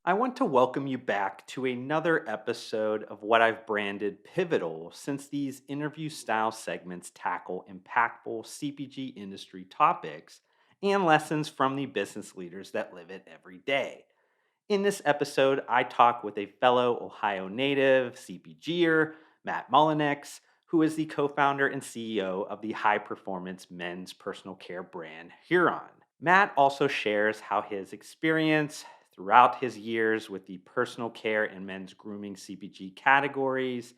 I want to welcome you back to another episode of what I've branded Pivotal, since these interview style segments tackle impactful CPG industry topics and lessons from the business leaders that live it every day. In this episode, I talk with a fellow Ohio native CPGer, Matt Mullenax, who is the co founder and CEO of the high performance men's personal care brand Huron. Matt also shares how his experience throughout his years with the personal care and men's grooming CPG categories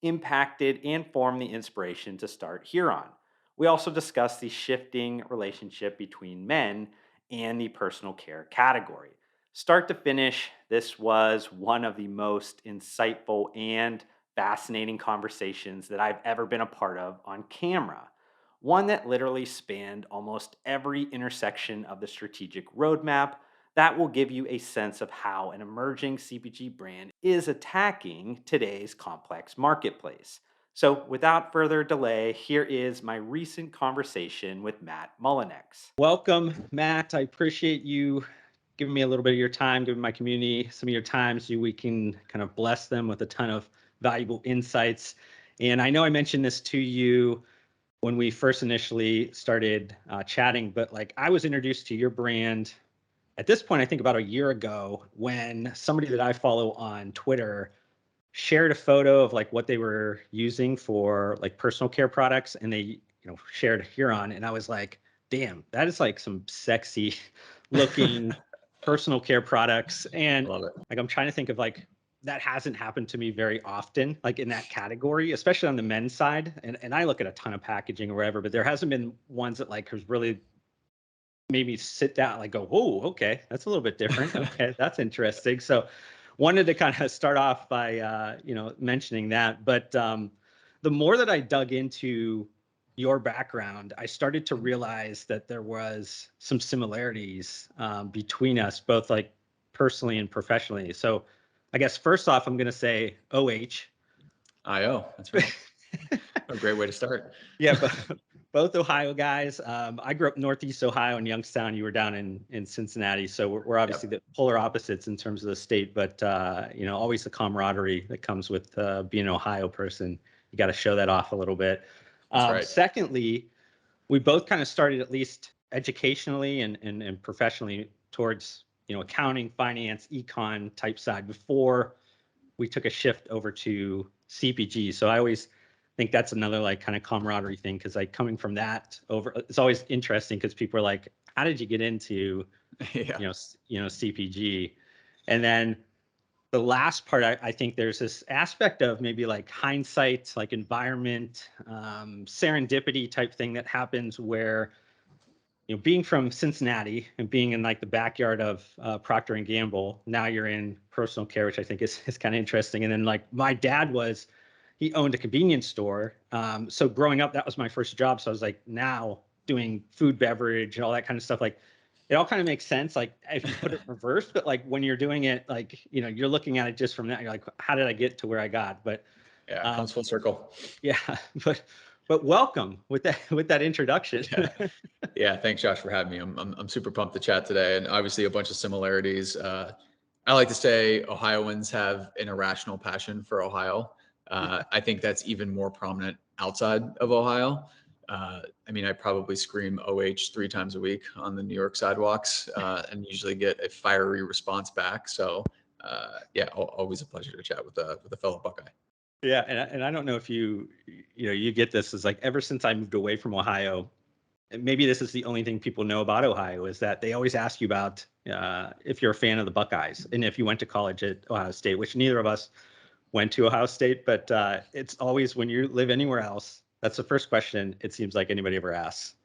impacted and formed the inspiration to start Huron. We also discuss the shifting relationship between men and the personal care category. Start to finish, this was one of the most insightful and fascinating conversations that I've ever been a part of on camera. One that literally spanned almost every intersection of the strategic roadmap that will give you a sense of how an emerging CPG brand is attacking today's complex marketplace. So, without further delay, here is my recent conversation with Matt Mullenex. Welcome, Matt. I appreciate you giving me a little bit of your time, giving my community some of your time so we can kind of bless them with a ton of valuable insights. And I know I mentioned this to you when we first initially started chatting, but like I was introduced to your brand at this point, I think about a year ago when somebody that I follow on Twitter shared a photo of like what they were using for like personal care products, and they shared Huron, and I was like, damn, that is like some sexy looking personal care products. And Love it. like I'm trying to think of like that hasn't happened to me very often, like in that category, especially on the men's side. And I look at a ton of packaging or whatever, but there hasn't been ones that like has really made me sit down, like go, oh, okay, that's a little bit different. Okay, that's interesting. So wanted to kind of start off by mentioning that. But the more that I dug into your background, I started to realize that there was some similarities between us, both like personally and professionally. So I guess first off, I'm going to say OH. IO, that's right. A great way to start. Yeah, but both Ohio guys. I grew up Northeast Ohio in Youngstown. You were down in Cincinnati, so we're obviously Yep, the polar opposites in terms of the state. But always the camaraderie that comes with being an Ohio person. You got to show that off a little bit. that's right. Secondly, we both kind of started at least educationally and professionally towards accounting, finance, econ type side before we took a shift over to CPG. So I always think that's another like kind of camaraderie thing, because like coming from that over, it's always interesting because people are like, how did you get into Yeah, CPG? And then the last part, I think there's this aspect of maybe like hindsight, like environment, serendipity type thing that happens where being from Cincinnati and being in like the backyard of Procter and Gamble, now you're in personal care, which I think is kind of interesting. And then like my dad he owned a convenience store. So growing up, that was my first job. So I was like now doing food, beverage, and all that kind of stuff. Like it all kind of makes sense. Like if you put it in reverse, but like when you're doing it, like you're looking at it just from that. You're like, how did I get to where I got? But yeah, it comes um, full circle. yeah, but welcome with that introduction. Yeah, yeah. Thanks, Josh, for having me. I'm super pumped to chat today, and obviously a bunch of similarities. I like to say Ohioans have an irrational passion for Ohio. I think that's even more prominent outside of Ohio. I mean, I probably scream OH 3 times a week on the New York sidewalks, and usually get a fiery response back. So, yeah, always a pleasure to chat with a fellow Buckeye. Yeah, and I don't know if you get this, is like ever since I moved away from Ohio, and maybe this is the only thing people know about Ohio, is that they always ask you about if you're a fan of the Buckeyes and if you went to college at Ohio State, which neither of us went to Ohio State, but it's always when you live anywhere else, that's the first question it seems like anybody ever asks.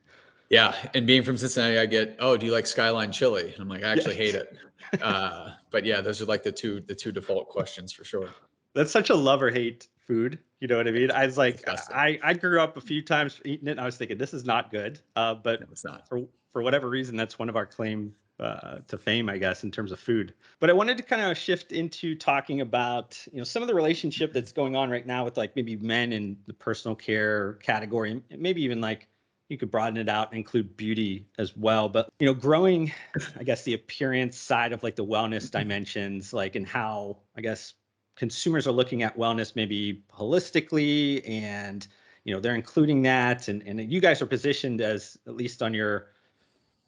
Yeah, and being from Cincinnati, I get, oh, do you like Skyline chili? And I'm like, I Yeah, actually hate it. But yeah, those are like the two default questions for sure. that's such a love or hate food. You know what I mean? It's I was like, disgusting. I grew up a few times eating it, and I was thinking this is not good. No, But it's not. for whatever reason, that's one of our claim to fame, I guess, in terms of food. But I wanted to kind of shift into talking about some of the relationship that's going on right now with like maybe men in the personal care category, and maybe even like you could broaden it out and include beauty as well. But, growing, I guess, the appearance side of like the wellness dimensions, like, and how, I guess, consumers are looking at wellness maybe holistically, and, they're including that. And you guys are positioned as, at least on your,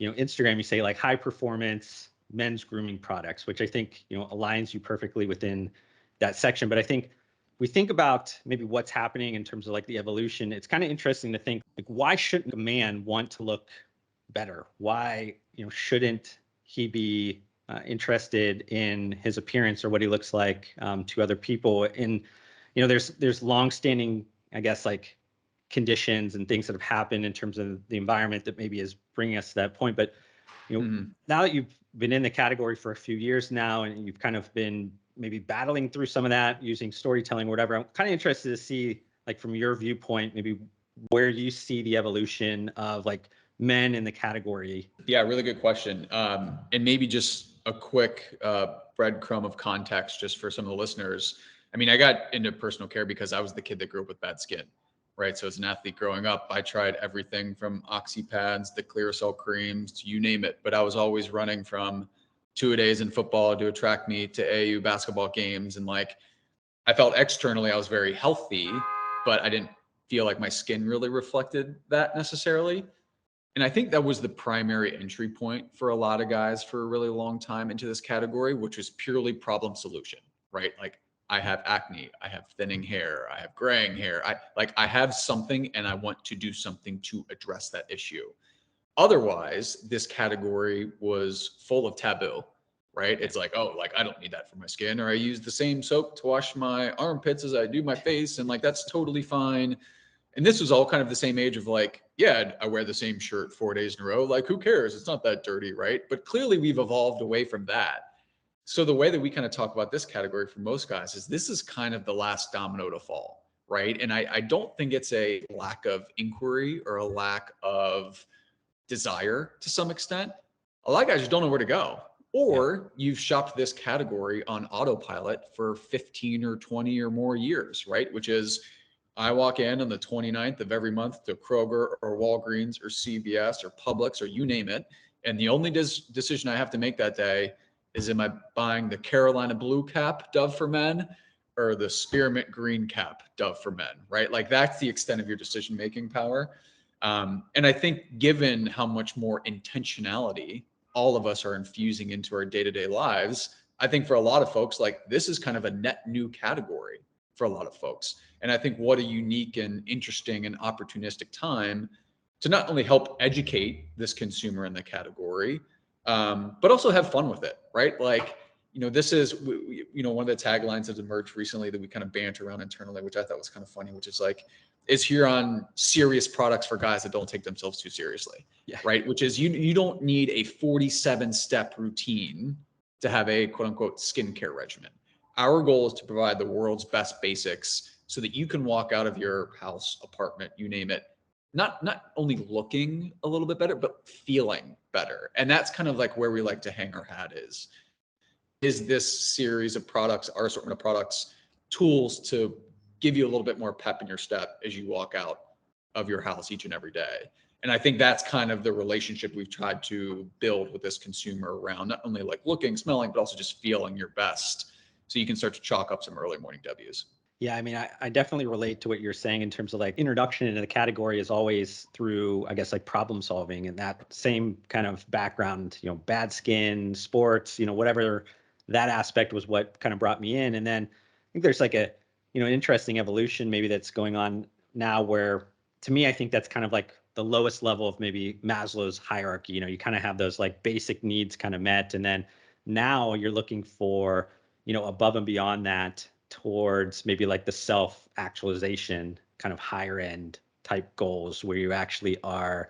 Instagram, you say like high performance men's grooming products, which I think, aligns you perfectly within that section. But I think we think about maybe what's happening in terms of like the evolution. It's kind of interesting to think like, why shouldn't a man want to look better? Why, shouldn't he be interested in his appearance or what he looks like to other people? And, there's longstanding, I guess, like conditions and things that have happened in terms of the environment that maybe is bringing us to that point. But, Mhm. now that you've been in the category for a few years now, and you've kind of been maybe battling through some of that using storytelling or whatever, I'm kind of interested to see, like, from your viewpoint, maybe where you see the evolution of like men in the category. Yeah, really good question. And maybe just a quick breadcrumb of context just for some of the listeners. I mean, I got into personal care because I was the kid that grew up with bad skin, right? So as an athlete growing up, I tried everything from oxy pads, the Clearasil creams, to you name it. But I was always running from 2-a-days in football to a track meet to AAU basketball games. And like, I felt externally I was very healthy, but I didn't feel like my skin really reflected that necessarily. And I think that was the primary entry point for a lot of guys for a really long time into this category, which was purely problem solution, right? Like, I have acne, I have thinning hair, I have graying hair. I have something and I want to do something to address that issue. Otherwise, this category was full of taboo, right? It's like, oh, like I don't need that for my skin, or I use the same soap to wash my armpits as I do my face, and like that's totally fine. And this was all kind of the same age of like, yeah, I wear the same shirt 4 days in a row. Like, who cares? It's not that dirty, right? But clearly, we've evolved away from that. So the way that we kind of talk about this category for most guys is this is kind of the last domino to fall, right? And I don't think it's a lack of inquiry or a lack of desire to some extent. A lot of guys just don't know where to go. Yeah. Or you've shopped this category on autopilot for 15 or 20 or more years, right? Which is, I walk in on the 29th of every month to Kroger or Walgreens or CVS or Publix or you name it. And the only decision I have to make that day is, am I buying the Carolina Blue Cap Dove for Men or the Spearmint Green Cap Dove for Men, right? Like, that's the extent of your decision making power. And I think given how much more intentionality all of us are infusing into our day-to-day lives, I think for a lot of folks, like, this is kind of a net new category for a lot of folks. And I think what a unique and interesting and opportunistic time to not only help educate this consumer in the category, but also have fun with it, right? Like, this is, one of the taglines that's emerged recently that we kind of banter around internally, which I thought was kind of funny, which is like, is Huron serious products for guys that don't take themselves too seriously, Yeah. right? Which is, you don't need a 47-step routine to have a quote unquote skincare regimen. Our goal is to provide the world's best basics so that you can walk out of your house, apartment, you name it, not only looking a little bit better, but feeling better. And that's kind of like where we like to hang our hat is this series of products, our assortment of products, tools to give you a little bit more pep in your step as you walk out of your house each and every day. And I think that's kind of the relationship we've tried to build with this consumer around not only like looking, smelling, but also just feeling your best. So you can start to chalk up some early morning W's. Yeah, I mean, I definitely relate to what you're saying in terms of like introduction into the category is always through, I guess, like problem solving and that same kind of background, bad skin, sports, whatever that aspect was what kind of brought me in. And then I think there's like a, an interesting evolution maybe that's going on now where to me, I think that's kind of like the lowest level of maybe Maslow's hierarchy. You kind of have those like basic needs kind of met. And then now you're looking for, above and beyond that towards maybe like the self actualization kind of higher end type goals where you actually are,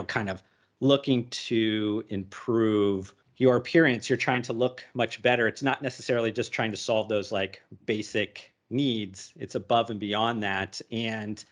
kind of looking to improve your appearance. You're trying to look much better. It's not necessarily just trying to solve those like basic needs. It's above and beyond that. And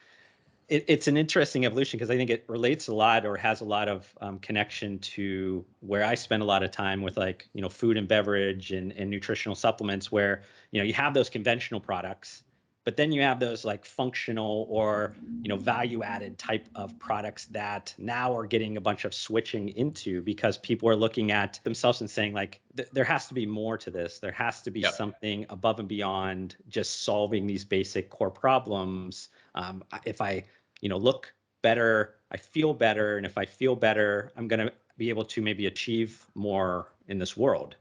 it's an interesting evolution because I think it relates a lot or has a lot of connection to where I spend a lot of time with like, food and beverage and nutritional supplements where, you have those conventional products, But then you have those like functional or, value added type of products that now are getting a bunch of switching into because people are looking at themselves and saying like, there has to be more to this. There has to be Yep. something above and beyond just solving these basic core problems. If I, look better, I feel better. And if I feel better, I'm going to be able to maybe achieve more in this world.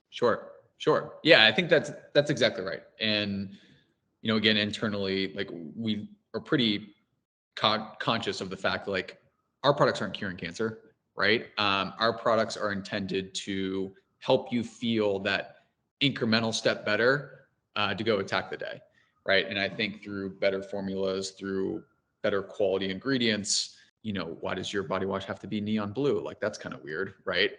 Sure. Sure. Yeah, I think that's exactly right. And again, internally, like we are pretty conscious of the fact that like our products aren't curing cancer, right? Our products are intended to help you feel that incremental step better to go attack the day, right? And I think through better formulas, through better quality ingredients, why does your body wash have to be neon blue? Like that's kind of weird, right?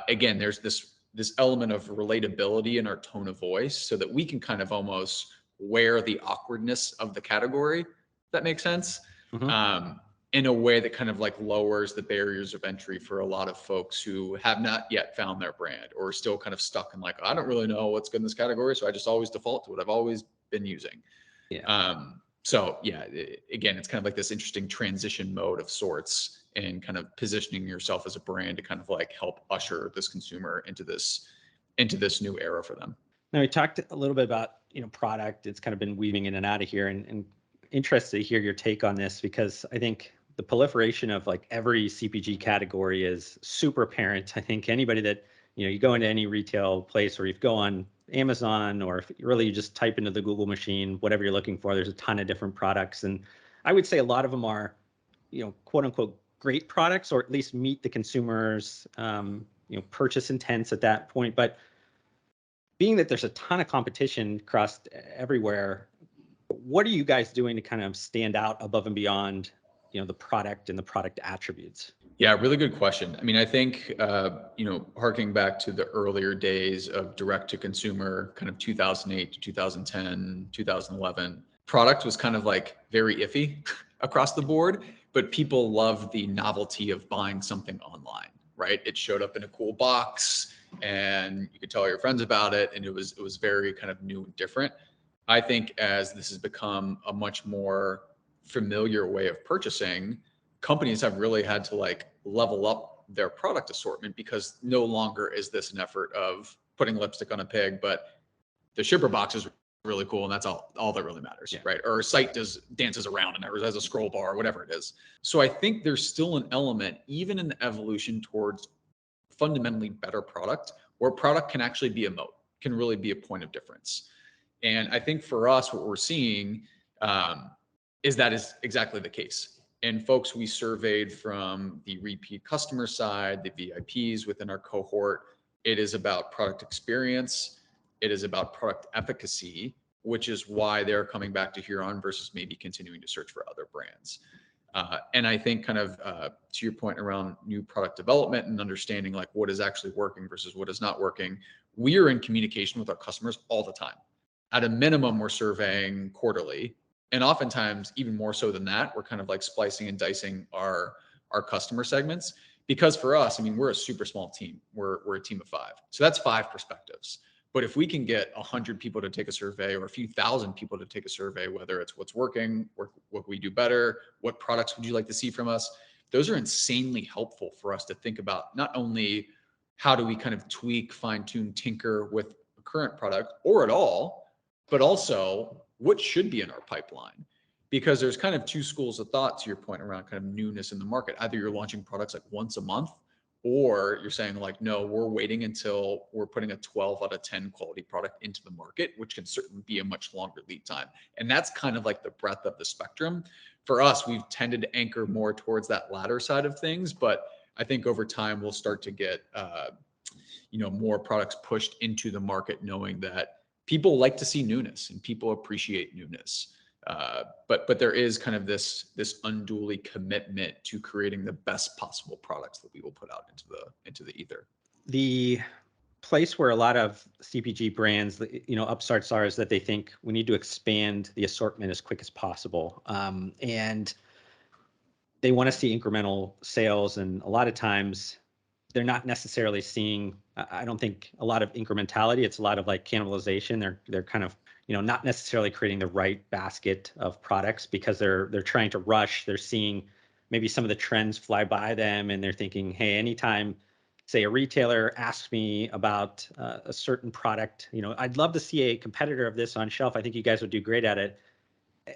Again, there's this element of relatability in our tone of voice so that we can kind of almost wear the awkwardness of the category. If that makes sense. Mhm. um, in a way that kind of like lowers the barriers of entry for a lot of folks who have not yet found their brand or are still kind of stuck in like, I don't really know what's good in this category. So I just always default to what I've always been using. Yeah. So yeah, again, it's kind of like this interesting transition mode of sorts and kind of positioning yourself as a brand to kind of like help usher this consumer into this new era for them. Now we talked a little bit about, product. It's kind of been weaving in and out of here, and interested to hear your take on this because I think the proliferation of like every CPG category is super apparent. I think anybody that, you go into any retail place or you go on Amazon or if really you just type into the Google machine, whatever you're looking for, there's a ton of different products. And I would say a lot of them are, quote unquote, great products, or at least meet the consumers, purchase intents at that point. But being that there's a ton of competition across everywhere, what are you guys doing to kind of stand out above and beyond, the product and the product attributes? Yeah, really good question. I mean, I think, harking back to the earlier days of direct to consumer, kind of 2008 to 2010, 2011, product was kind of like very iffy across the board, but people loved the novelty of buying something online, right? It showed up in a cool box and you could tell your friends about it. And it was very kind of new and different. I think as this has become a much more familiar way of purchasing, companies have really had to like level up their product assortment because no longer is this an effort of putting lipstick on a pig, but the shipper box is really cool and that's all that really matters, Yeah. right? Or a site dances around and has a scroll bar or whatever it is. So I think there's still an element, even in the evolution towards fundamentally better product, where product can actually be a moat, can really be a point of difference. And I think for us, what we're seeing um, is exactly the case. And folks we surveyed from the repeat customer side, the VIPs within our cohort, it is about product experience. It is about product efficacy, which is why they're coming back to Huron versus maybe continuing to search for other brands. And I think kind of to your point around new product development and understanding like what is actually working versus what is not working, we are in communication with our customers all the time. At a minimum, we're surveying quarterly. And oftentimes, even more so than that, we're kind of like splicing and dicing our customer segments. Because for us, I mean, we're a super small team. We're a team of 5. So that's 5 perspectives. But if we can get 100 people to take a survey or a few thousand people to take a survey, whether it's what's working, what we do better, what products would you like to see from us, those are insanely helpful for us to think about not only how do we kind of tweak, fine tune, tinker with a current product or at all, but also what should be in our pipeline. Because there's kind of 2 schools of thought to your point around kind of newness in the market. Either you're launching products like once a month, or you're saying like, no, we're waiting until we're putting a 12 out of 10 quality product into the market, which can certainly be a much longer lead time. And that's kind of like the breadth of the spectrum. For us, we've tended to anchor more towards that latter side of things, but I think over time we'll start to get more products pushed into the market, knowing that people like to see newness and people appreciate newness. But there is kind of this unduly commitment to creating the best possible products that we will put out into the ether. The place where a lot of CPG brands, upstarts are, is that they think we need to expand the assortment as quick as possible. And they want to see incremental sales. And a lot of times they're not necessarily seeing, I don't think, a lot of incrementality. It's a lot of like cannibalization. They're kind of not necessarily creating the right basket of products because they're trying to rush. They're seeing maybe some of the trends fly by them, and they're thinking, hey, anytime, say, a retailer asks me about a certain product, I'd love to see a competitor of this on shelf. I think you guys would do great at it.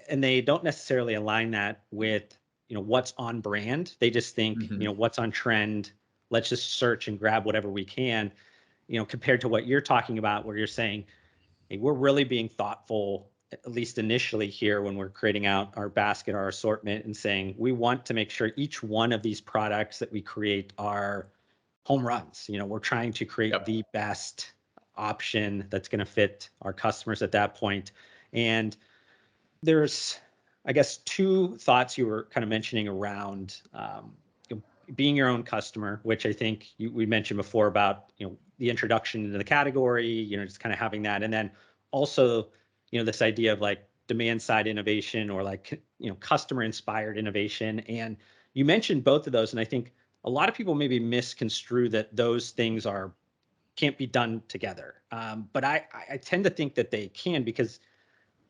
And they don't necessarily align that with what's on brand. They just think Hmm. what's on trend. Let's just search and grab whatever we can. Compared to what you're talking about, where you're saying, hey, we're really being thoughtful, at least initially here when we're creating out our basket, our assortment, and saying we want to make sure each one of these products that we create are home runs. We're trying to create Yep. the best option that's going to fit our customers at that point. And there's, I guess, two thoughts you were kind of mentioning around being your own customer, which I think we mentioned before about the introduction into the category, just kind of having that, and then also this idea of like demand side innovation or like customer inspired innovation. And you mentioned both of those, and I think a lot of people maybe misconstrue that those things are can't be done together. But I tend to think that they can, because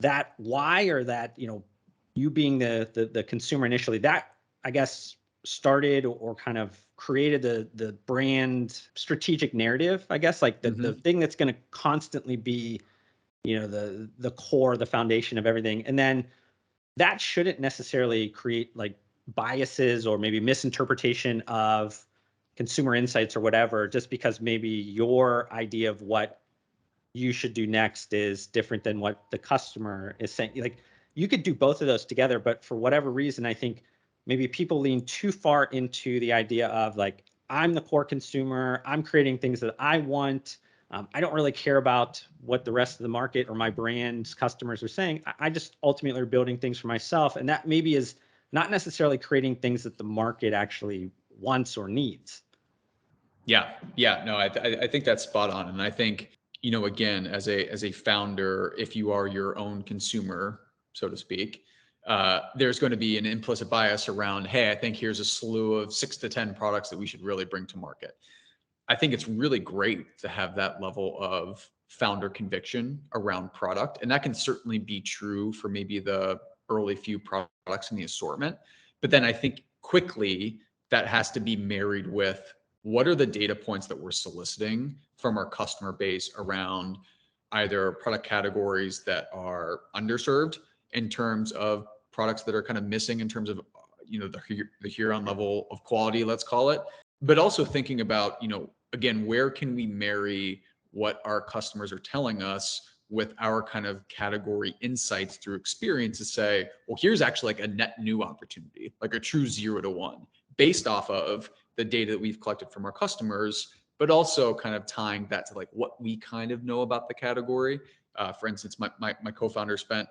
that why, or that you being the consumer initially, that I guess started or kind of created the brand strategic narrative, I guess, like the Hmm. thing that's going to constantly be the core, the foundation of everything. And then that shouldn't necessarily create like biases or maybe misinterpretation of consumer insights or whatever, just because maybe your idea of what you should do next is different than what the customer is saying. Like, you could do both of those together, but for whatever reason, I think maybe people lean too far into the idea of like, I'm the core consumer, I'm creating things that I want. I don't really care about what the rest of the market or my brand's customers are saying. I just ultimately are building things for myself. And that maybe is not necessarily creating things that the market actually wants or needs. Yeah, yeah, no, I think that's spot on, and I think again, as a founder, if you are your own consumer, so to speak, there's going to be an implicit bias around, hey, I think here's a slew of 6 to 10 products that we should really bring to market. I think it's really great to have that level of founder conviction around product. And that can certainly be true for maybe the early few products in the assortment. But then I think quickly that has to be married with what are the data points that we're soliciting from our customer base around either product categories that are underserved in terms of products that are kind of missing in terms of the Huron level of quality, let's call it, but also thinking about again, where can we marry what our customers are telling us with our kind of category insights through experience to say, well, here's actually like a net new opportunity, like a true 0 to 1 based off of the data that we've collected from our customers, but also kind of tying that to like what we kind of know about the category. For instance, my co-founder spent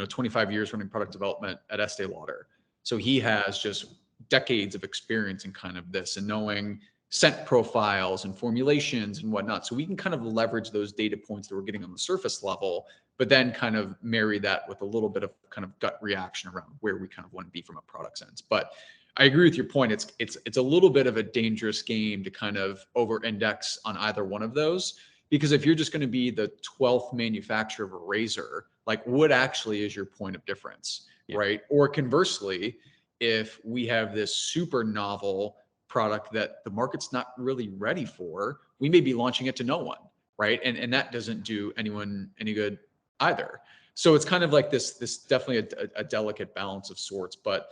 25 years running product development at Estee Lauder. So he has just decades of experience in kind of this and knowing scent profiles and formulations and whatnot. So we can kind of leverage those data points that we're getting on the surface level, but then kind of marry that with a little bit of kind of gut reaction around where we kind of want to be from a product sense. But I agree with your point. It's a little bit of a dangerous game to kind of over-index on either one of those, because if you're just going to be the 12th manufacturer of a razor, like what actually is your point of difference, Yeah. right? Or conversely, if we have this super novel product that the market's not really ready for, we may be launching it to no one, right? And that doesn't do anyone any good either. So it's kind of like this definitely a delicate balance of sorts. But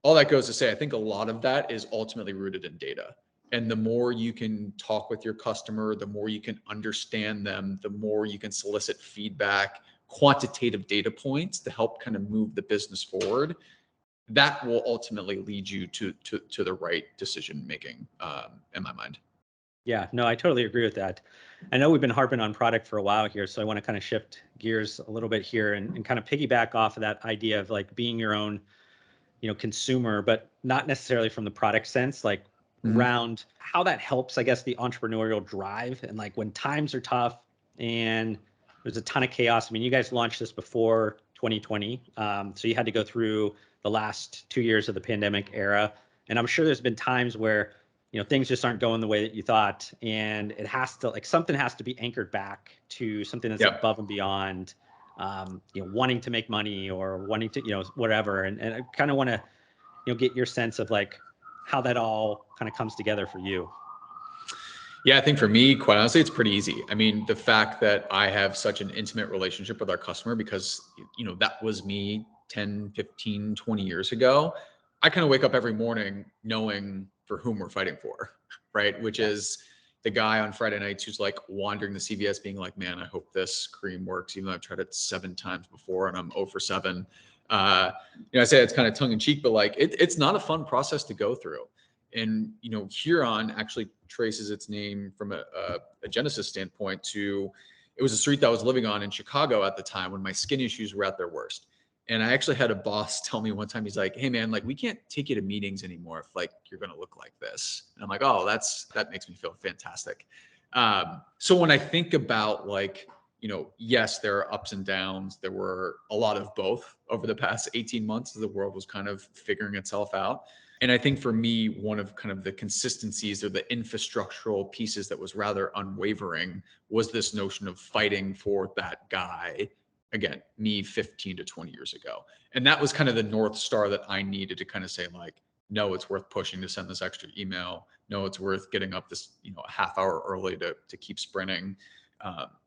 all that goes to say, I think a lot of that is ultimately rooted in data. And the more you can talk with your customer, the more you can understand them, the more you can solicit feedback, quantitative data points to help kind of move the business forward. That will ultimately lead you to the right decision making, in my mind. Yeah, no, I totally agree with that. I know we've been harping on product for a while here, so I want to kind of shift gears a little bit here and kind of piggyback off of that idea of like being your own, consumer, but not necessarily from the product sense, like Mhm. around how that helps, I guess, the entrepreneurial drive. And like when times are tough and there's a ton of chaos. I mean, you guys launched this before 2020. So you had to go through the last 2 years of the pandemic era. And I'm sure there's been times where, things just aren't going the way that you thought. And it has to, like, something has to be anchored back to something that's Yep. above and beyond. wanting to make money or wanting to, whatever. And I kind of want to, get your sense of like how that all kind of comes together for you. Yeah, I think for me, quite honestly, it's pretty easy. I mean, the fact that I have such an intimate relationship with our customer because, that was me 10, 15, 20 years ago. I kind of wake up every morning knowing for whom we're fighting for, right? Which Yeah. is the guy on Friday nights who's like wandering the CVS being like, man, I hope this cream works, even though I've tried it 7 times before and I'm 0 for 7. I say it's kind of tongue in cheek, but like it's not a fun process to go through. And Huron actually traces its name from a genesis standpoint to it was a street that I was living on in Chicago at the time when my skin issues were at their worst. And I actually had a boss tell me one time, he's like, hey man, like we can't take you to meetings anymore if like you're gonna look like this. And I'm like, oh, that makes me feel fantastic. So when I think about like, yes, there are ups and downs. There were a lot of both over the past 18 months as the world was kind of figuring itself out. And I think for me, one of kind of the consistencies or the infrastructural pieces that was rather unwavering was this notion of fighting for that guy. Again, me 15 to 20 years ago. And that was kind of the North Star that I needed to kind of say, like, no, it's worth pushing to send this extra email. No, it's worth getting up this, a half hour early to keep sprinting.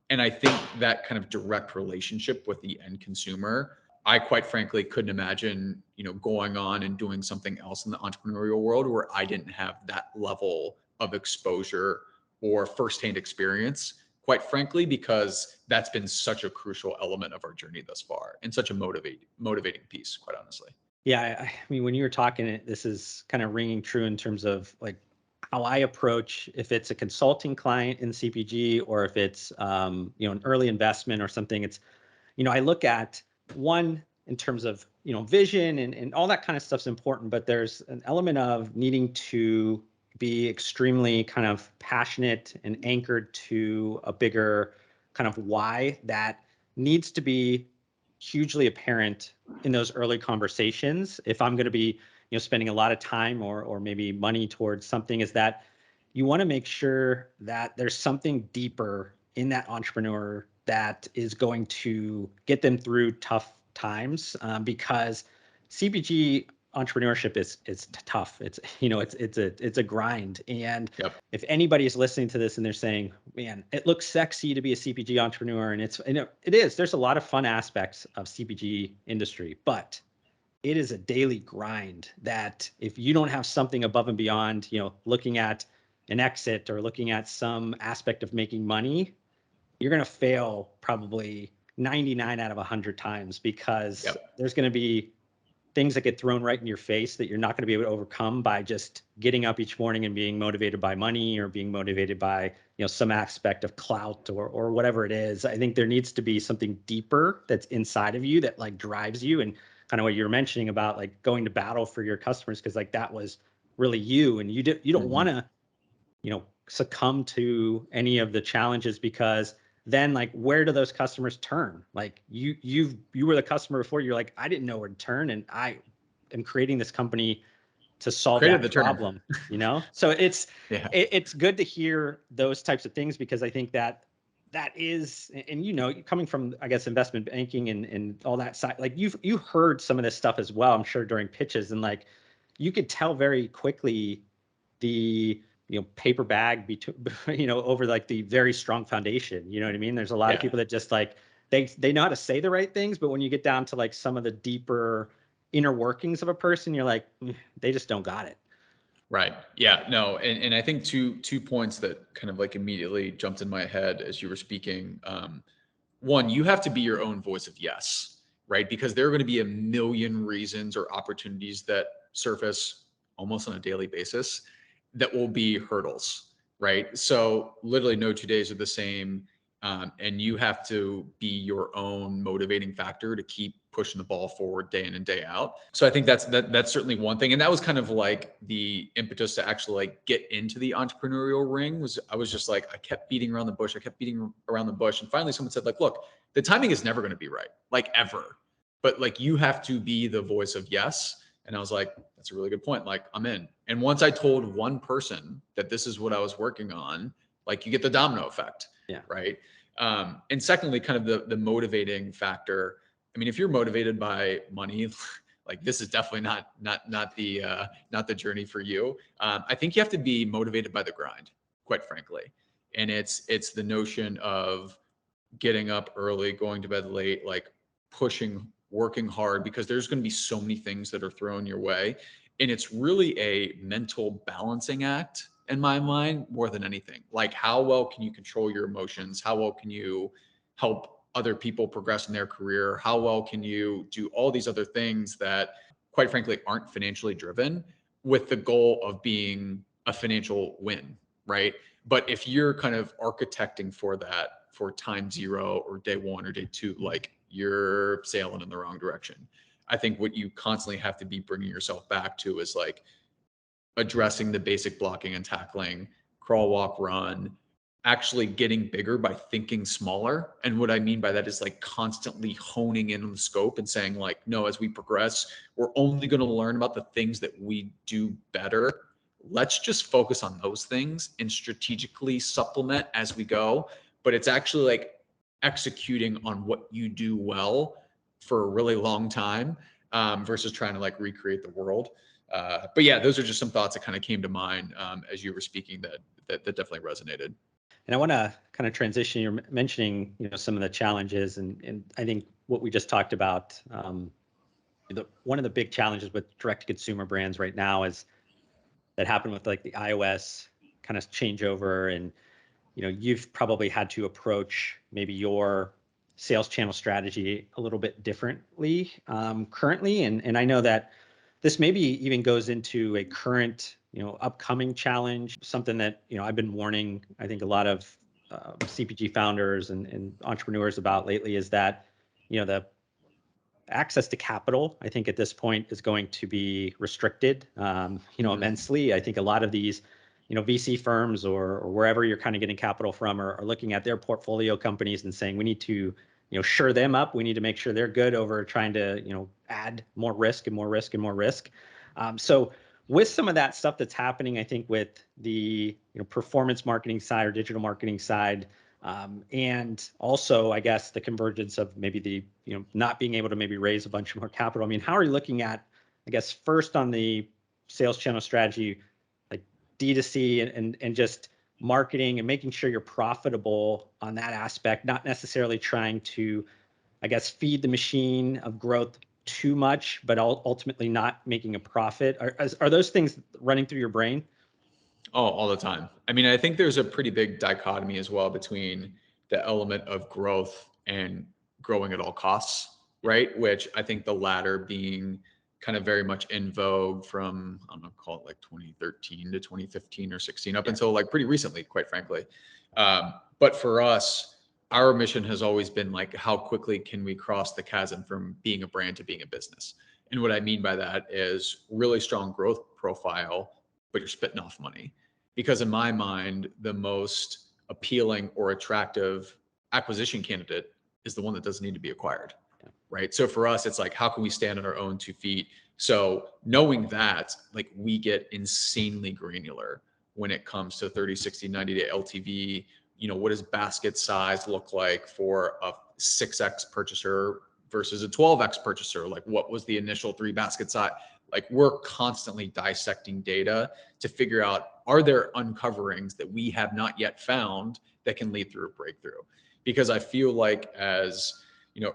And I think that kind of direct relationship with the end consumer, I quite frankly couldn't imagine, going on and doing something else in the entrepreneurial world where I didn't have that level of exposure or firsthand experience, quite frankly, because that's been such a crucial element of our journey thus far and such a motivating piece, quite honestly. Yeah, I mean, when you were talking, this is kind of ringing true in terms of like how I approach if it's a consulting client in CPG or if it's an early investment or something. It's I look at one in terms of vision and all that kind of stuff's important, but there's an element of needing to be extremely kind of passionate and anchored to a bigger kind of why that needs to be hugely apparent in those early conversations. If I'm going to be spending a lot of time or maybe money towards something, is that you want to make sure that there's something deeper in that entrepreneur that is going to get them through tough times, because CPG entrepreneurship is tough. It's it's a grind. And Yep. if anybody is listening to this and they're saying, man, it looks sexy to be a CPG entrepreneur, and it is, there's a lot of fun aspects of CPG industry, but it is a daily grind that if you don't have something above and beyond, looking at an exit or looking at some aspect of making money, you're going to fail probably 99 out of 100 times, because Yep. there's going to be things that get thrown right in your face that you're not going to be able to overcome by just getting up each morning and being motivated by money or being motivated by some aspect of clout or whatever it is. I think there needs to be something deeper that's inside of you that like drives you, and kind of what you're mentioning about like going to battle for your customers, because like that was really you, and you don't Mm-hmm. want to succumb to any of the challenges, because then like where do those customers turn? Like you were the customer before, you're like, I didn't know where to turn, and I am creating this company to solve Created that the turn. problem. So Yeah. it's good to hear those types of things, because I think that is, and coming from, I guess, investment banking and all that side, like you heard some of this stuff as well, I'm sure, during pitches, and like you could tell very quickly the paper bag over like the very strong foundation. You know what I mean? There's a lot of Yeah. people that just like they know how to say the right things, but when you get down to like some of the deeper inner workings of a person, you're like, they just don't got it. Right. Yeah. No. And I think two points that kind of like immediately jumped in my head as you were speaking. One, you have to be your own voice of yes, right? Because there are going to be a million reasons or opportunities that surface almost on a daily basis that will be hurdles, right? So literally no 2 days are the same. And you have to be your own motivating factor to keep pushing the ball forward day in and day out. So I think that's certainly one thing. And that was kind of like the impetus to actually like get into the entrepreneurial ring. Was I was just like, I kept beating around the bush. I kept beating around the bush. And finally someone said, like, look, the timing is never going to be right, like ever. But like you have to be the voice of yes. And I was like, that's a really good point. Like, I'm in. And once I told one person that this is what I was working on, like you get the domino effect, Yeah. right? And secondly, kind of the motivating factor. I mean, if you're motivated by money, like this is definitely not the journey for you. I think you have to be motivated by the grind, quite frankly. And it's the notion of getting up early, going to bed late, like pushing, working hard, because there's going to be so many things that are thrown your way. And it's really a mental balancing act in my mind more than anything. Like, how well can you control your emotions? How well can you help other people progress in their career? How well can you do all these other things that, quite frankly, aren't financially driven with the goal of being a financial win, right? But if you're kind of architecting for that for time zero or day one or day two, like you're sailing in the wrong direction. I think what you constantly have to be bringing yourself back to is like addressing the basic blocking and tackling, crawl, walk, run, actually getting bigger by thinking smaller. And what I mean by that is like constantly honing in on the scope and saying like, no, as we progress, we're only going to learn about the things that we do better. Let's just focus on those things and strategically supplement as we go. But it's actually like executing on what you do well for a really long time, versus trying to like recreate the world. But yeah, those are just some thoughts that kind of came to mind as you were speaking that definitely resonated. And I want to kind of transition. You're mentioning, some of the challenges, and I think what we just talked about. One of the big challenges with direct-to-consumer brands right now is that happened with like the iOS kind of changeover, and you've probably had to approach maybe your sales channel strategy a little bit differently currently, and I know that this maybe even goes into a current, upcoming challenge, something that, I've been warning, I think a lot of CPG founders and entrepreneurs about lately is that, the access to capital, I think at this point is going to be restricted, immensely. I think a lot of these, VC firms or wherever you're kind of getting capital from are looking at their portfolio companies and saying, we need to, shore them up. We need to make sure they're good over trying to, add more risk and more risk and more risk. So with some of that stuff that's happening, I think with the, performance marketing side or digital marketing side, and also, I guess, the convergence of maybe the, not being able to maybe raise a bunch more capital. I mean, how are you looking at, I guess, first on the sales channel strategy, like D2C and just marketing and making sure you're profitable on that aspect, not necessarily trying to, I guess, feed the machine of growth too much, but ultimately not making a profit? Are those things running through your brain? Oh, all the time. I mean, I think there's a pretty big dichotomy as well between the element of growth and growing at all costs, right? Which I think the latter being kind of very much in vogue from, I'm gonna call it like 2013 to 2015 or 16, up until like pretty recently, quite frankly. But for us, our mission has always been like, how quickly can we cross the chasm from being a brand to being a business? And what I mean by that is really strong growth profile, but you're spitting off money. Because in my mind, the most appealing or attractive acquisition candidate is the one that doesn't need to be acquired, right? So for us, it's like, how can we stand on our own 2 feet? So knowing that, like, we get insanely granular when it comes to 30, 60, 90-day LTV. What does basket size look like for a 6X purchaser versus a 12X purchaser? Like, what was the initial 3 basket size? Like, we're constantly dissecting data to figure out, are there uncoverings that we have not yet found that can lead through a breakthrough? Because I feel like as,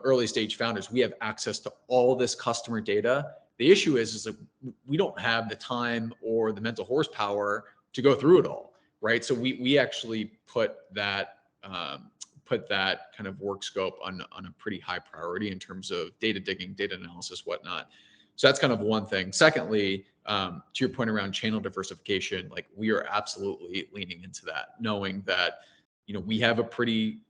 early stage founders, we have access to all this customer data. The issue is that we don't have the time or the mental horsepower to go through it all, right? So we actually put that kind of work scope on a pretty high priority in terms of data digging, data analysis, whatnot. So that's kind of one thing. Secondly, to your point around channel diversification, like, we are absolutely leaning into that, knowing that, we have a pretty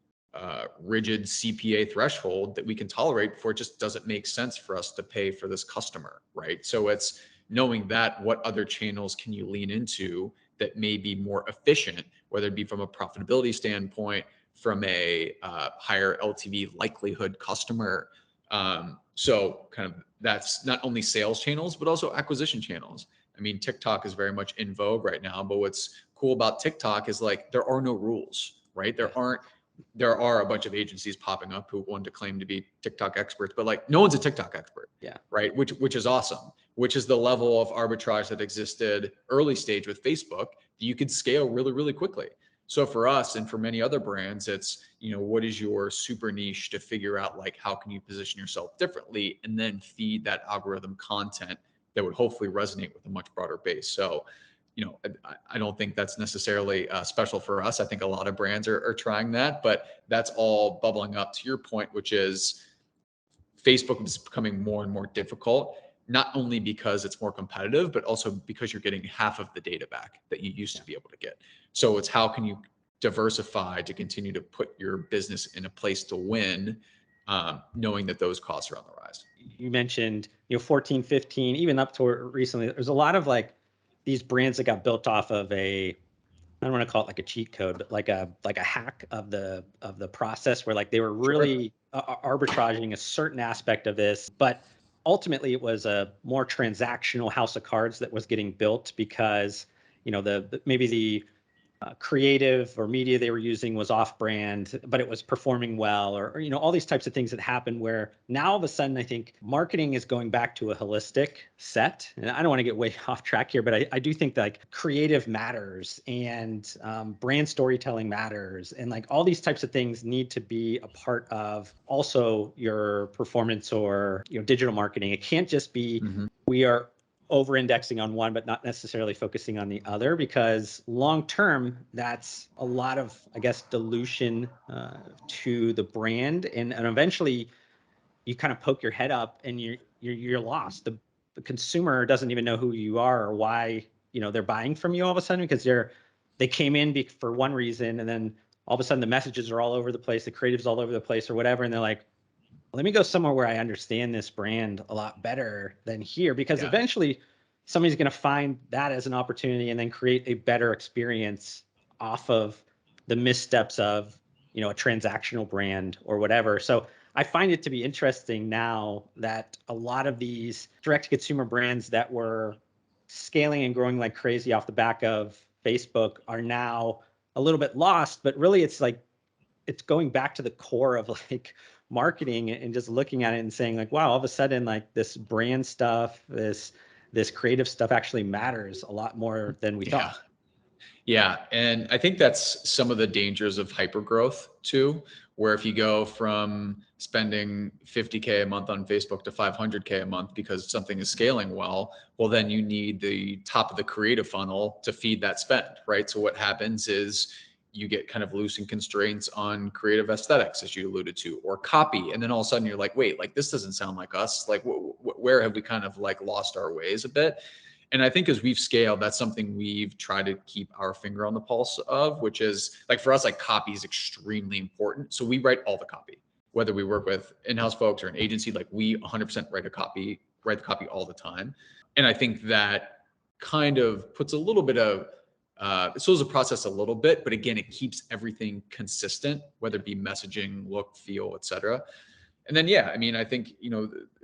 rigid CPA threshold that we can tolerate before it just doesn't make sense for us to pay for this customer, right? So it's knowing that, what other channels can you lean into that may be more efficient, whether it be from a profitability standpoint, from a higher LTV likelihood customer. So kind of that's not only sales channels, but also acquisition channels. I mean, TikTok is very much in vogue right now, but what's cool about TikTok is like, there are no rules, right? There aren't there are a bunch of agencies popping up who want to claim to be TikTok experts, but like no one's a TikTok expert. Yeah. Right. Which is awesome, which is the level of arbitrage that existed early stage with Facebook that you could scale really, really quickly. So for us and for many other brands, it's, what is your super niche to figure out like how can you position yourself differently and then feed that algorithm content that would hopefully resonate with a much broader base. So, I don't think that's necessarily special for us. I think a lot of brands are trying that, but that's all bubbling up to your point, which is Facebook is becoming more and more difficult, not only because it's more competitive, but also because you're getting half of the data back that you used to be able to get. So it's how can you diversify to continue to put your business in a place to win, knowing that those costs are on the rise. You mentioned, 14, 15, even up to recently, there's a lot of like these brands that got built off of I don't want to call it like a cheat code, but like a hack of the process where like they were really arbitraging a certain aspect of this, but ultimately it was a more transactional house of cards that was getting built because maybe the creative or media they were using was off brand, but it was performing well, or all these types of things that happen where now all of a sudden I think marketing is going back to a holistic set. And I don't want to get way off track here, but I do think like creative matters and brand storytelling matters. And like all these types of things need to be a part of also your performance or digital marketing. It can't just be we are over indexing on one, but not necessarily focusing on the other, because long term, that's a lot of, I guess, dilution to the brand. And eventually you kind of poke your head up and you're lost. The consumer doesn't even know who you are or why, they're buying from you all of a sudden, because they came in for one reason. And then all of a sudden the messages are all over the place, the creative's all over the place or whatever. And they're like, let me go somewhere where I understand this brand a lot better than here, because eventually somebody's going to find that as an opportunity and then create a better experience off of the missteps of, a transactional brand or whatever. So I find it to be interesting now that a lot of these direct to consumer brands that were scaling and growing like crazy off the back of Facebook are now a little bit lost, but really it's like, it's going back to the core of like marketing and just looking at it and saying like, wow, all of a sudden like this brand stuff, this creative stuff actually matters a lot more than we thought. Yeah. And I think that's some of the dangers of hypergrowth too, where if you go from spending 50K a month on Facebook to 500K a month because something is scaling well, then you need the top of the creative funnel to feed that spend, right? So what happens is you get kind of loose and constraints on creative aesthetics, as you alluded to, or copy. And then all of a sudden you're like, wait, like this doesn't sound like us. Like where have we kind of like lost our ways a bit? And I think as we've scaled, that's something we've tried to keep our finger on the pulse of, which is like for us, like copy is extremely important. So we write all the copy, whether we work with in-house folks or an agency, like we 100% write the copy all the time. And I think that kind of puts a little bit of, slows the process a little bit, but again, it keeps everything consistent, whether it be messaging, look, feel, et cetera. And then, I mean, I think,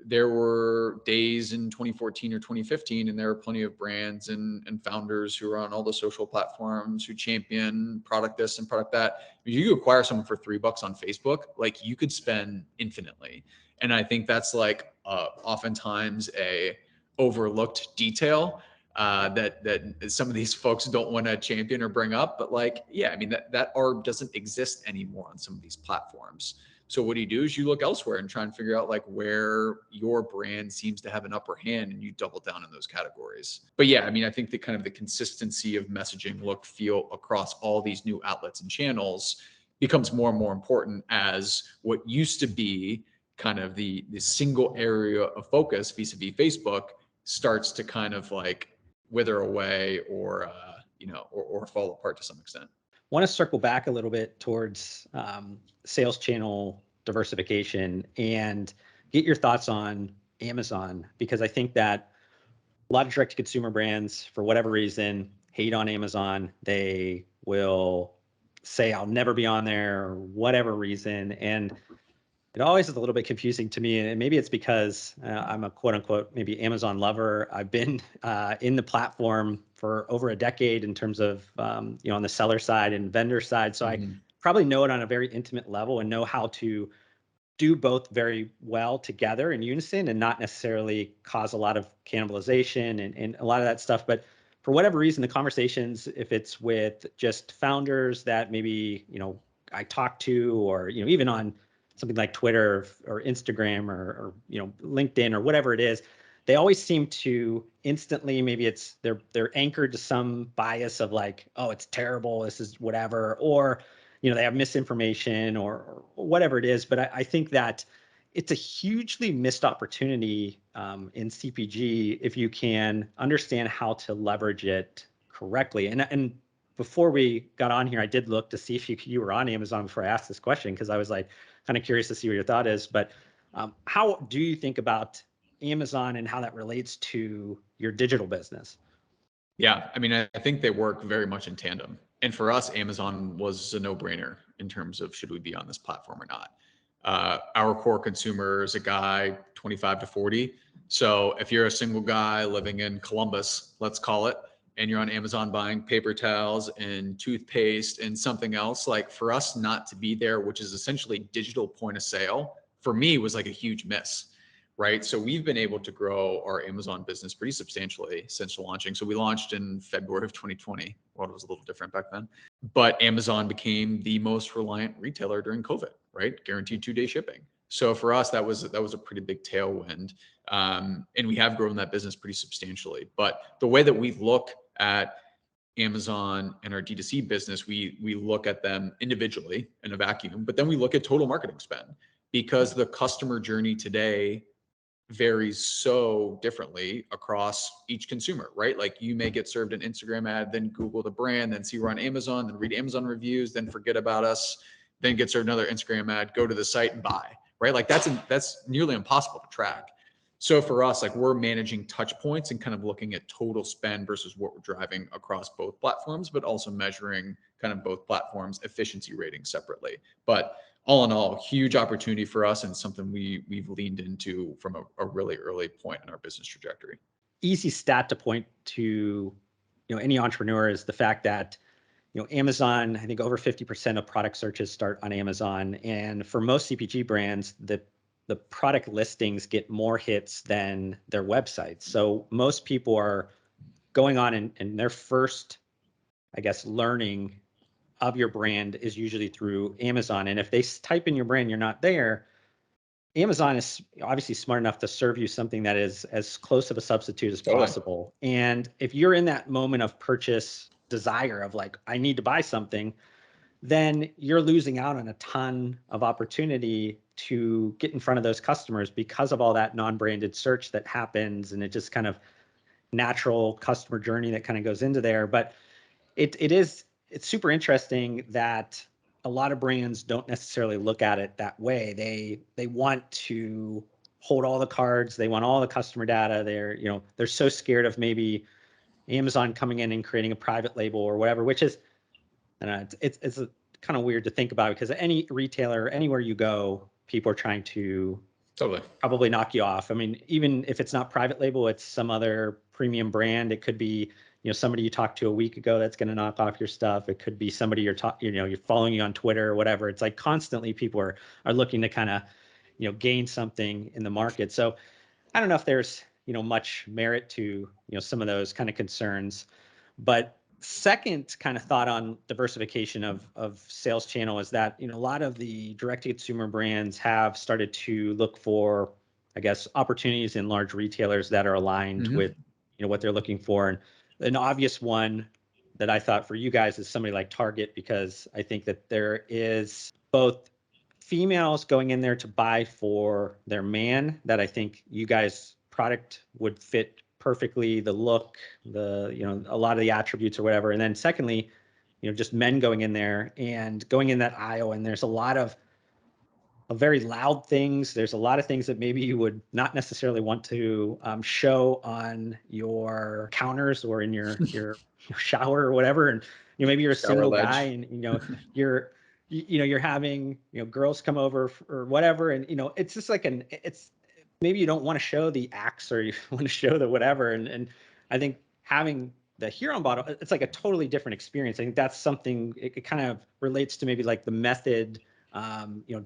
there were days in 2014 or 2015, and there were plenty of brands and founders who are on all the social platforms who champion product this and product that. If you acquire someone for $3 on Facebook, like you could spend infinitely. And I think that's like oftentimes a overlooked detail that some of these folks don't want to champion or bring up. But like, I mean, that art doesn't exist anymore on some of these platforms. So what you do is you look elsewhere and try and figure out like where your brand seems to have an upper hand, and you double down in those categories. But I mean, I think the kind of the consistency of messaging, look, feel across all these new outlets and channels becomes more and more important as what used to be kind of the single area of focus vis-a-vis Facebook starts to kind of like wither away or fall apart to some extent. Want to circle back a little bit towards sales channel diversification and get your thoughts on Amazon, because I think that a lot of direct to consumer brands, for whatever reason, hate on Amazon. They will say, I'll never be on there, or whatever reason. And it always is a little bit confusing to me. And maybe it's because I'm a quote unquote, maybe Amazon lover. I've been in the platform for over a decade in terms of, on the seller side and vendor side. So I probably know it on a very intimate level and know how to do both very well together in unison and not necessarily cause a lot of cannibalization and a lot of that stuff. But for whatever reason, the conversations, if it's with just founders that maybe, I talk to, or, even on something like Twitter or Instagram or LinkedIn or whatever it is, they always seem to instantly, maybe it's they're anchored to some bias of like, oh, it's terrible, this is whatever, or they have misinformation or whatever it is. But I think that it's a hugely missed opportunity in CPG if you can understand how to leverage it correctly. And before we got on here, I did look to see if you were on Amazon before I asked this question, because I was like kind of curious to see what your thought is. But how do you think about Amazon and how that relates to your digital business? Yeah, I mean, I think they work very much in tandem. And for us, Amazon was a no-brainer in terms of should we be on this platform or not. Our core consumer is a guy 25 to 40. So if you're a single guy living in Columbus, let's call it, and you're on Amazon buying paper towels and toothpaste and something else, like for us not to be there, which is essentially digital point of sale, for me was like a huge miss. Right. So we've been able to grow our Amazon business pretty substantially since launching. So we launched in February of 2020. World was a little different back then. But Amazon became the most reliant retailer during COVID, right? Guaranteed 2-day shipping. So for us, that was a pretty big tailwind. And we have grown that business pretty substantially. But the way that we look at Amazon and our D2C business, we look at them individually in a vacuum, but then we look at total marketing spend, because the customer journey today varies so differently across each consumer, right? Like you may get served an Instagram ad, then Google the brand, then see we're on Amazon, then read Amazon reviews, then forget about us, then get served another Instagram ad, go to the site and buy, right? Like that's nearly impossible to track. So for us, like we're managing touch points and kind of looking at total spend versus what we're driving across both platforms, but also measuring kind of both platforms' efficiency ratings separately. But all in all, huge opportunity for us and something we've leaned into from a really early point in our business trajectory. Easy stat to point to, any entrepreneur is the fact that, Amazon, I think over 50% of product searches start on Amazon. And for most CPG brands, the product listings get more hits than their websites. So most people are going on and their first, I guess, learning of your brand is usually through Amazon. And if they type in your brand, you're not there, Amazon is obviously smart enough to serve you something that is as close of a substitute as Totally. possible. And if you're in that moment of purchase desire of like, I need to buy something, then you're losing out on a ton of opportunity to get in front of those customers because of all that non-branded search that happens, and it just kind of natural customer journey that kind of goes into there. But it's super interesting that a lot of brands don't necessarily look at it that way. They want to hold all the cards, they want all the customer data. They're so scared of maybe Amazon coming in and creating a private label or whatever, which is, and it's kind of weird to think about, because any retailer, anywhere you go, people are trying to Totally. probably knock you off. I mean, even if it's not private label, it's some other premium brand. It could be, somebody you talked to a week ago that's going to knock off your stuff. It could be somebody you're following you on Twitter or whatever. It's like constantly people are looking to kind of, gain something in the market. So I don't know if there's, much merit to, some of those kind of concerns. But second kind of thought on diversification of sales channel is that, a lot of the direct to consumer brands have started to look for, I guess, opportunities in large retailers that are aligned Mm-hmm. with, what they're looking for. And an obvious one that I thought for you guys is somebody like Target, because I think that there is both females going in there to buy for their man that I think you guys product would fit perfectly, the look, a lot of the attributes or whatever. And then secondly, just men going in there and going in that aisle, and there's a lot of very loud things. There's a lot of things that maybe you would not necessarily want to show on your counters or in your shower or whatever. And maybe you're a Shower single guy, ledge. and you're having girls come over or whatever, and it's just like it's maybe you don't want to show the axe or you want to show the whatever, and I think having the Huron bottle, it's like a totally different experience. I think that's something, it kind of relates to maybe like the method,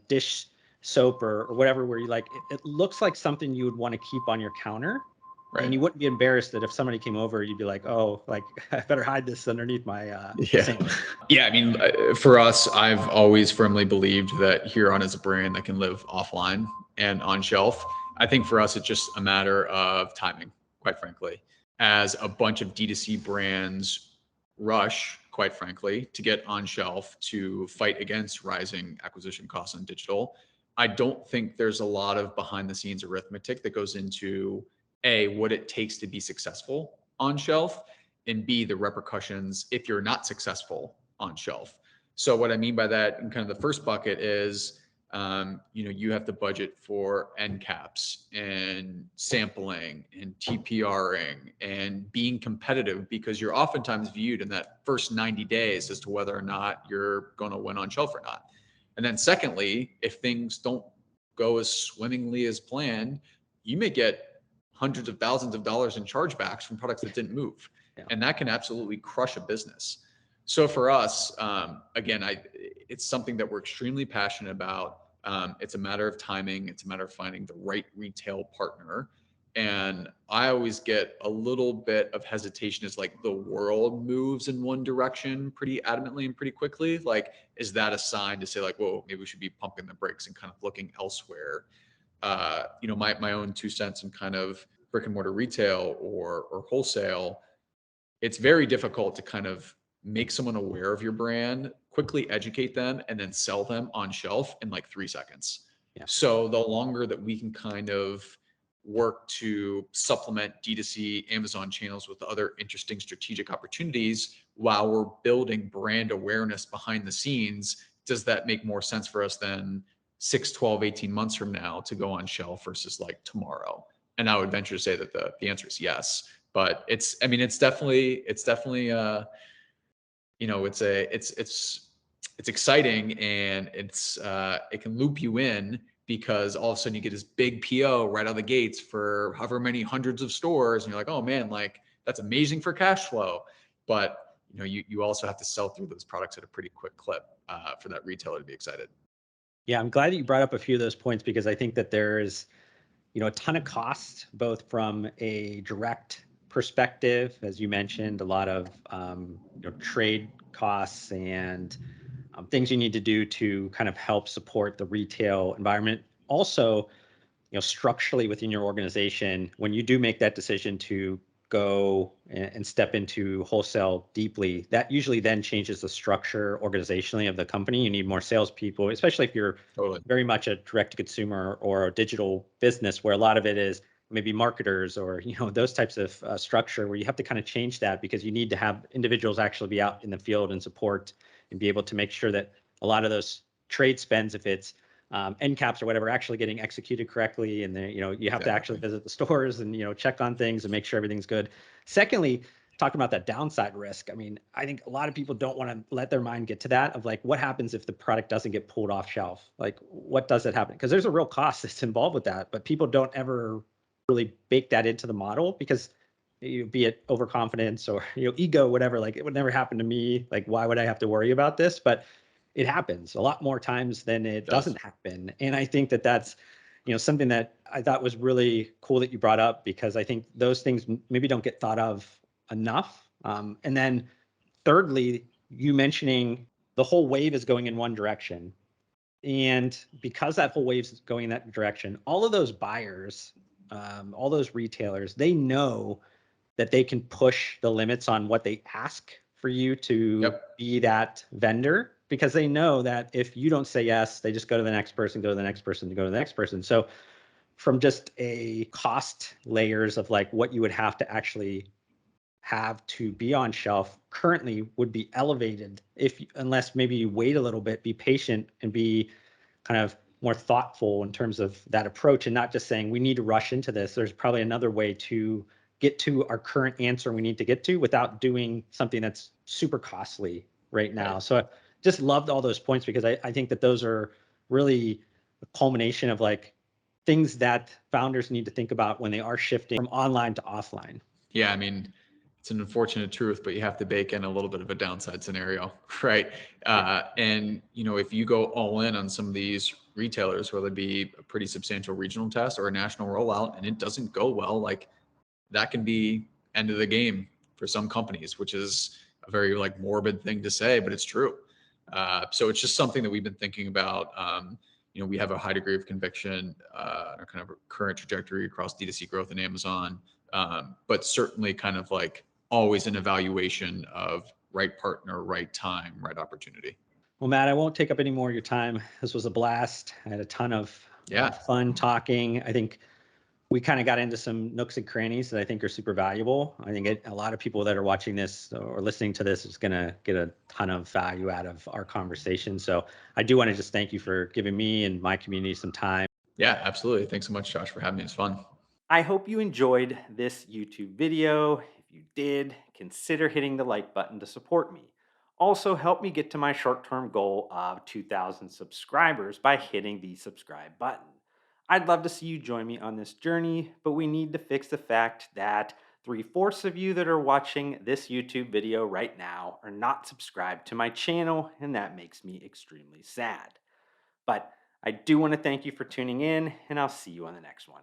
dish soap or whatever, where you like, it looks like something you would want to keep on your counter. And Right. you wouldn't be embarrassed that if somebody came over, you'd be like, oh, like I better hide this underneath my Yeah. sink. Yeah. I mean, for us, I've always firmly believed that Huron is a brand that can live offline and on shelf. I think for us, it's just a matter of timing, quite frankly. As a bunch of D2C brands rush, quite frankly, to get on shelf to fight against rising acquisition costs on digital, I don't think there's a lot of behind the scenes arithmetic that goes into A, what it takes to be successful on shelf, and B, the repercussions if you're not successful on shelf. So what I mean by that in kind of the first bucket is, you have to budget for end caps and sampling and TPRing and being competitive, because you're oftentimes viewed in that first 90 days as to whether or not you're going to win on shelf or not. And then secondly, if things don't go as swimmingly as planned, you may get hundreds of thousands of dollars in chargebacks from products that didn't move. Yeah. And that can absolutely crush a business. So for us, again, it's something that we're extremely passionate about. It's a matter of timing. It's a matter of finding the right retail partner. And I always get a little bit of hesitation as like the world moves in one direction pretty adamantly and pretty quickly. Like, is that a sign to say like, whoa, maybe we should be pumping the brakes and kind of looking elsewhere? My own 2 cents in kind of brick and mortar retail or wholesale, it's very difficult to kind of make someone aware of your brand, quickly educate them, and then sell them on shelf in like 3 seconds. Yeah. So the longer that we can kind of work to supplement D2C Amazon channels with other interesting strategic opportunities while we're building brand awareness behind the scenes, does that make more sense for us than 6, 12, 18 months from now to go on shelf versus like tomorrow? And I would venture to say that the answer is yes. But it's definitely it's exciting, and it can loop you in, because all of a sudden you get this big PO right out of the gates for however many hundreds of stores, and you're like, oh man, like that's amazing for cash flow. But you also have to sell through those products at a pretty quick clip for that retailer to be excited. Yeah, I'm glad that you brought up a few of those points, because I think that there's, a ton of costs, both from a direct perspective, as you mentioned, a lot of trade costs and things you need to do to kind of help support the retail environment. Also, structurally within your organization, when you do make that decision to go and step into wholesale deeply, that usually then changes the structure organizationally of the company. You need more salespeople, especially if you're Totally. very much a direct to consumer or a digital business, where a lot of it is maybe marketers or those types of structure, where you have to kind of change that, because you need to have individuals actually be out in the field and support and be able to make sure that a lot of those trade spends, if it's end caps or whatever, actually getting executed correctly. And then, you have to actually visit the stores and, check on things and make sure everything's good. Secondly, talking about that downside risk. I mean, I think a lot of people don't want to let their mind get to that, of like, what happens if the product doesn't get pulled off shelf? Like, what does it happen? Because there's a real cost that's involved with that, but people don't ever really bake that into the model, because be it overconfidence or ego, whatever. Like, it would never happen to me. Like, why would I have to worry about this? But it happens a lot more times than it doesn't happen. And I think that that's, something that I thought was really cool that you brought up, because I think those things maybe don't get thought of enough. And then thirdly, you mentioning the whole wave is going in one direction. And because that whole wave is going in that direction, all of those buyers, all those retailers, they know that they can push the limits on what they ask for you to be that vendor, because they know that if you don't say yes, they just go to the next person, go to the next person, to go to the next person. So from just a cost layers of like what you would have to actually have to be on shelf currently would be elevated, unless maybe you wait a little bit, be patient, and be kind of more thoughtful in terms of that approach, and not just saying we need to rush into this. There's probably another way to get to our current answer we need to get to without doing something that's super costly right now. So I just loved all those points, because I think that those are really a culmination of like things that founders need to think about when they are shifting from online to offline. Yeah, I mean, It's an unfortunate truth, but you have to bake in a little bit of a downside scenario, right? Yeah. And if you go all in on some of these retailers, whether it be a pretty substantial regional test or a national rollout, and it doesn't go well, like that can be end of the game for some companies, which is a very like morbid thing to say, but it's true. So it's just something that we've been thinking about. We have a high degree of conviction on our kind of current trajectory across D2C growth in Amazon, but certainly kind of like always an evaluation of right partner, right time, right opportunity. Well, Matt, I won't take up any more of your time. This was a blast. I had a ton of Yeah, fun talking. I think we kind of got into some nooks and crannies that I think are super valuable. I think a lot of people that are watching this or listening to this is going to get a ton of value out of our conversation. So I do want to just thank you for giving me and my community some time. yeah, absolutely. Thanks so much, Josh, for having me. It's fun. I hope you enjoyed this YouTube video. If you did, consider hitting the like button to support me. Also, help me get to my short term goal of 2,000 subscribers by hitting the subscribe button. I'd love to see you join me on this journey, but we need to fix the fact that three-fourths of you that are watching this YouTube video right now are not subscribed to my channel, and that makes me extremely sad. But I do want to thank you for tuning in, and I'll see you on the next one.